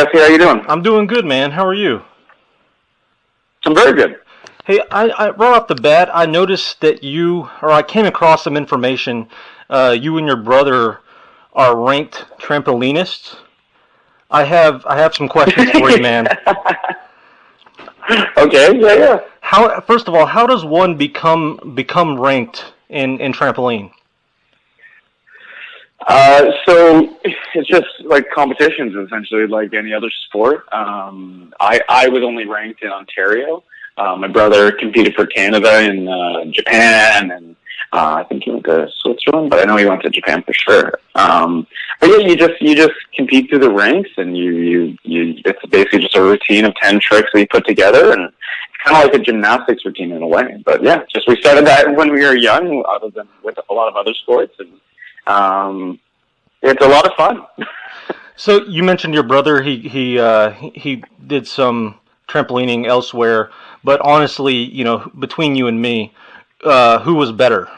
Jesse. How you doing? I'm doing good, man. How are you? I'm very good. Hey, I right off the bat, I noticed that I came across some information. You and your brother are ranked trampolinists. I have some questions for you, man. Okay, yeah. First of all, how does one become ranked in trampoline? So it's just like competitions, essentially, like any other sport. I was only ranked in Ontario. My brother competed for Canada and Japan, and I think he went to Switzerland, but I know he went to Japan for sure. But yeah, you just compete through the ranks, and you it's basically just a routine of 10 tricks that you put together, and it's kind of like a gymnastics routine in a way. But yeah, we started that when we were young, other than with a lot of other sports, and it's a lot of fun. So you mentioned your brother. He did some trampolining elsewhere, but honestly, between you and me, who was better?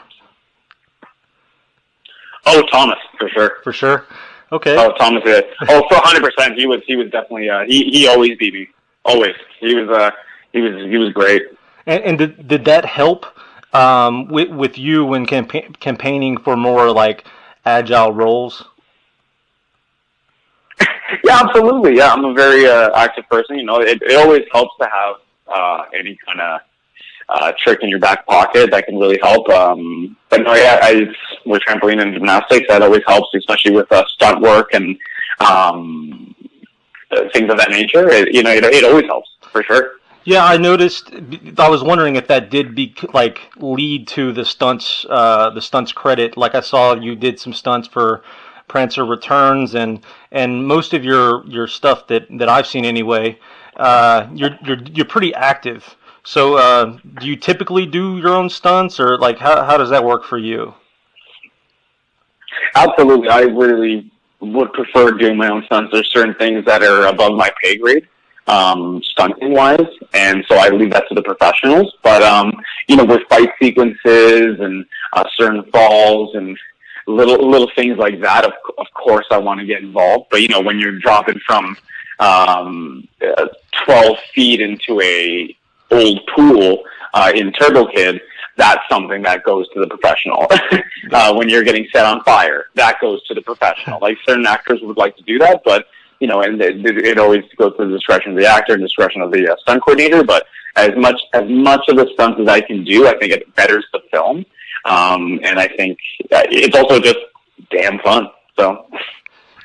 Oh, Thomas, for sure. For sure. Okay. Oh, Thomas. Oh, for 100%. He was definitely. He always beat me. Always. He was great. And did that help with you when campaigning for more like agile roles? Yeah, absolutely. Yeah, I'm a very active person. It always helps to have any kind of trick in your back pocket that can really help. But no, yeah, with trampoline and gymnastics, that always helps, especially with stunt work and things of that nature. It always helps for sure. Yeah, I noticed. I was wondering if that did lead to the stunts credit. Like I saw you did some stunts for Prancer Returns, and most of your stuff that I've seen anyway. You're pretty active. So do you typically do your own stunts, or like how does that work for you? Absolutely, I really would prefer doing my own stunts. There's certain things that are above my pay grade, stunting wise, and so I leave that to the professionals. But with fight sequences and certain falls and little things like that, of course I want to get involved. But when you're dropping from 12 feet into a old pool in Turbo Kid, that's something that goes to the professional. When you're getting set on fire, that goes to the professional. Like certain actors would like to do that, but and it always goes to the discretion of the actor and discretion of the stunt coordinator. But as much of the stunts as I can do, I think it betters the film. And I think it's also just damn fun. So.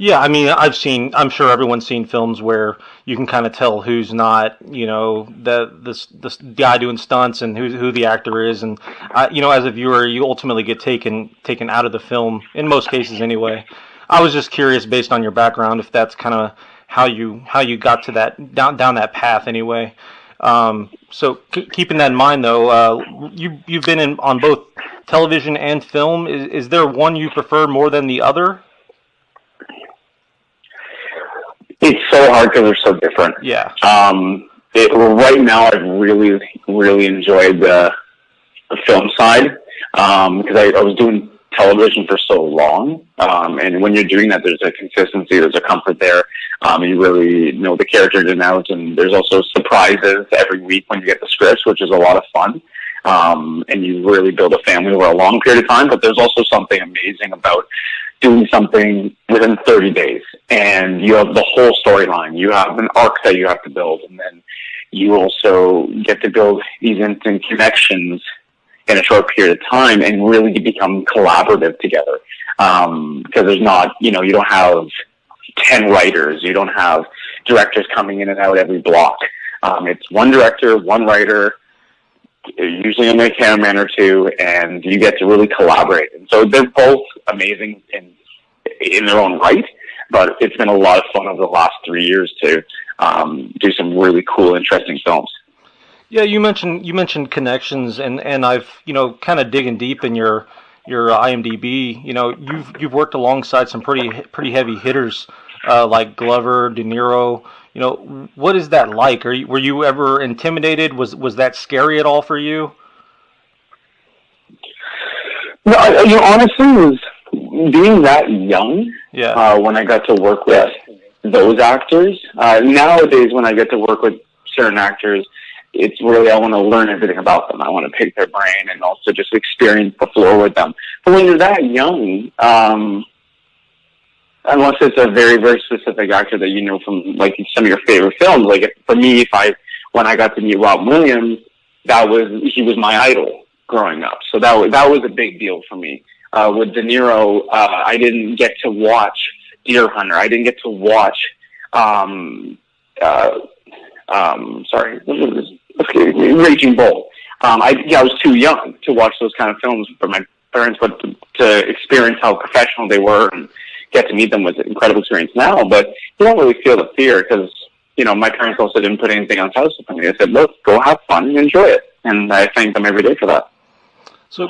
Yeah, I mean, I'm sure everyone's seen films where you can kind of tell who's not, the guy doing stunts and who the actor is, and as a viewer, you ultimately get taken out of the film in most cases anyway. I was just curious, based on your background, if that's kind of how you got to that down that path anyway. So keeping that in mind, though, you've been on both television and film. Is there one you prefer more than the other? It's so hard because they're so different. Yeah. Right now, I've really, really enjoyed the film side because I was doing television for so long, and when you're doing that, there's a consistency, there's a comfort there. You really know the character in and out, and there's also surprises every week when you get the scripts, which is a lot of fun. And you really build a family over a long period of time. But there's also something amazing about doing something within 30 days, and you have the whole storyline. You have an arc that you have to build, and then you also get to build these instant connections in a short period of time and really become collaborative together. Because there's not, you don't have 10 writers. You don't have directors coming in and out every block. It's one director, one writer, usually a cameraman or two, and you get to really collaborate. And so they're both amazing in their own right, but it's been a lot of fun over the last 3 years to do some really cool, interesting films. Yeah, you mentioned connections, and I've kind of digging deep in your IMDb. You've worked alongside some pretty heavy hitters like Glover, De Niro. What is that like? Were you ever intimidated? Was that scary at all for you? No, honestly, it was being that young. Yeah. When I got to work with those actors. Nowadays, when I get to work with certain actors, it's really, I want to learn everything about them. I want to pick their brain and also just experience the floor with them. But when you're that young, unless it's a very, very specific actor that you know from like some of your favorite films, like for me, when I got to meet Rob Williams, he was my idol growing up. So that was a big deal for me. With De Niro, I didn't get to watch Deer Hunter. I didn't get to watch, Raging Bull. I was too young to watch those kind of films for my parents, but to experience how professional they were and get to meet them was an incredible experience now. But you don't really feel the fear because, my parents also didn't put anything on television for me. They said, look, go have fun and enjoy it. And I thank them every day for that. So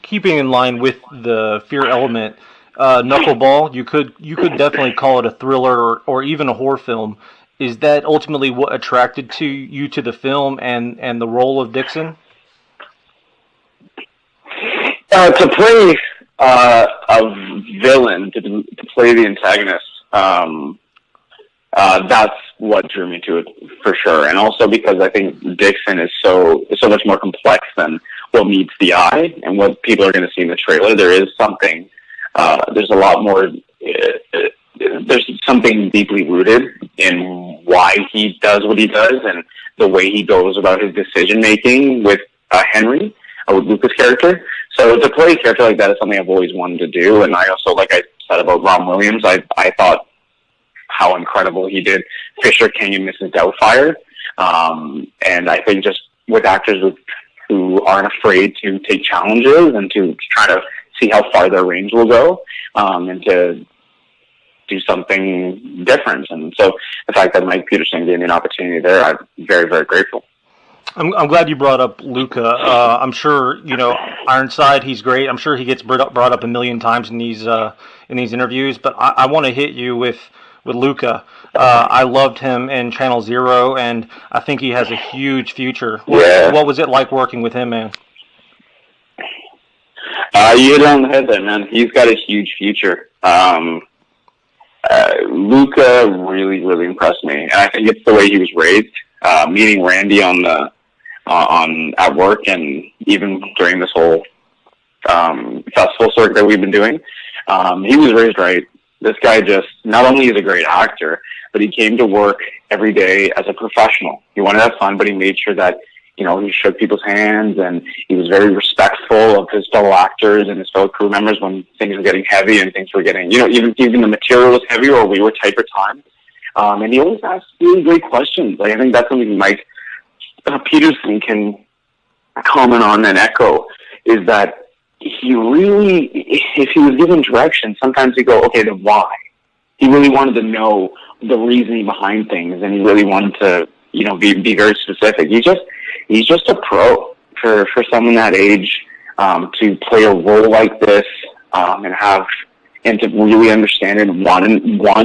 keeping in line with the fear element, Knuckleball, you could definitely call it a thriller or even a horror film. Is that ultimately what attracted you to the film and the role of Dixon? To play a villain, to play the antagonist, that's what drew me to it for sure. And also because I think Dixon is so much more complex than what meets the eye and what people are going to see in the trailer. There is something, there's a lot more, there's something deeply rooted in why he does what he does and the way he goes about his decision making with Henry, with Luca's character. So to play a character like that is something I've always wanted to do. And I also, like I said about Ron Williams, I thought how incredible he did Fisher King and Mrs. Doubtfire. And I think just with actors who aren't afraid to take challenges and to try to see how far their range will go, and to do something different. And so the fact that Mike Peterson gave me an opportunity there, I'm very, very grateful. I'm glad you brought up Luca. I'm sure, Ironside, he's great. I'm sure he gets brought up a million times in these interviews, but I want to hit you with Luca. I loved him in Channel Zero, and I think he has a huge future. What was it like working with him, man? You hit it on the head there, man. He's got a huge future. Luca really, really impressed me, and I think it's the way he was raised. Meeting Randy at work, and even during this whole festival circuit that we've been doing, he was raised right. This guy just not only is a great actor, but he came to work every day as a professional. He wanted to have fun, but he made sure that he shook people's hands, and he was very respectful of his fellow actors and his fellow crew members when things were getting heavy and things were getting, even the material was heavy or we were tight for time. And he always asked really great questions. Like, I think that's something Mike Peterson can comment on and echo, is that he really, if he was given direction, sometimes he'd go, okay, then why? He really wanted to know the reasoning behind things, and he really wanted to, be very specific. He's just a pro for someone that age, to play a role like this, and to really understand it and want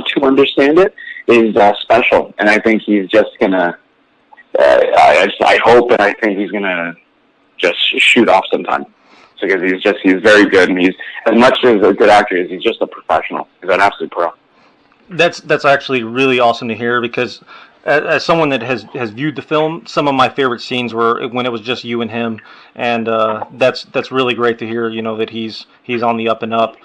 to understand it is special. And I think he's just gonna, I hope and I think he's gonna just shoot off sometime. Because he's very good, and he's, as much as a good actor is, he's just a professional. He's an absolute pro. That's actually really awesome to hear, because as someone that has viewed the film, some of my favorite scenes were when it was just you and him, and that's really great to hear. That he's on the up and up.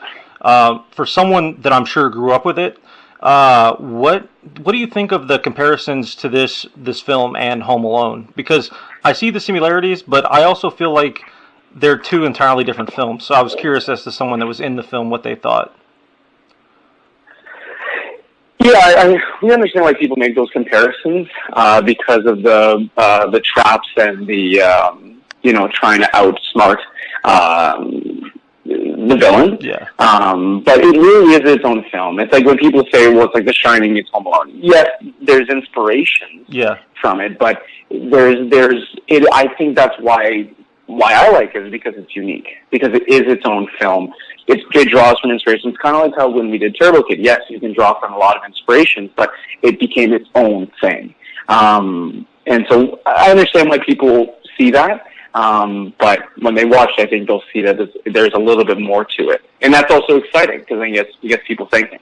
For someone that I'm sure grew up with it, what do you think of the comparisons to this film and Home Alone? Because I see the similarities, but I also feel like they're two entirely different films. So I was curious as to someone that was in the film what they thought. Yeah, we understand why people make those comparisons, because of the traps and the trying to outsmart the villain. Yeah. But it really is its own film. It's like when people say, well, it's like The Shining meets Home Alone. Yes, there's inspiration from it, but I think that's why I like it, is because it's unique, because it is its own film. It draws from inspiration. It's kind of like how when we did Turbo Kid, yes, you can draw from a lot of inspirations, but it became its own thing. And so I understand why people see that, but when they watch it, I think they'll see that there's a little bit more to it. And that's also exciting, because then it gets people thinking.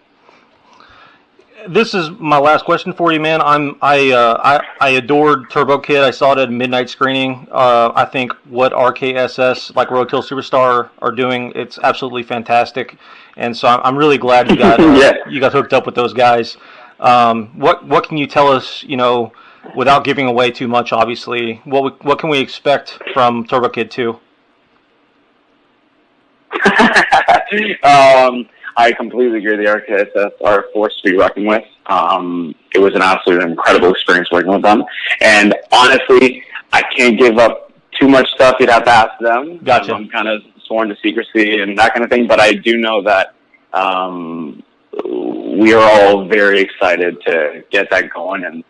This is my last question for you, man. I adored Turbo Kid. I saw it at a midnight screening. I think what RKSS, like Roadkill Superstar, are doing, it's absolutely fantastic. And so I'm really glad you got you got hooked up with those guys. What can you tell us? Without giving away too much, obviously, what can we expect from Turbo Kid 2? I completely agree. The RKSS are a force to be reckoned with. It was an absolutely incredible experience working with them. And honestly, I can't give up too much stuff. You'd have to ask them. Gotcha. I'm kind of sworn to secrecy and that kind of thing. But I do know that we are all very excited to get that going. And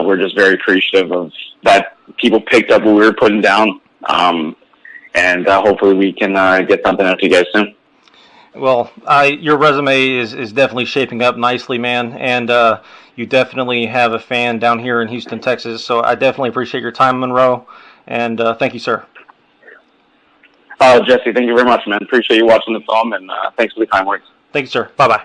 we're just very appreciative of that people picked up what we were putting down. And hopefully we can get something out to you guys soon. Well, your resume is definitely shaping up nicely, man, and you definitely have a fan down here in Houston, Texas, so I definitely appreciate your time, Munro, and thank you, sir. Oh, Jesse, thank you very much, man. Appreciate you watching the film, and thanks for the kind words. Thank you, sir. Bye-bye.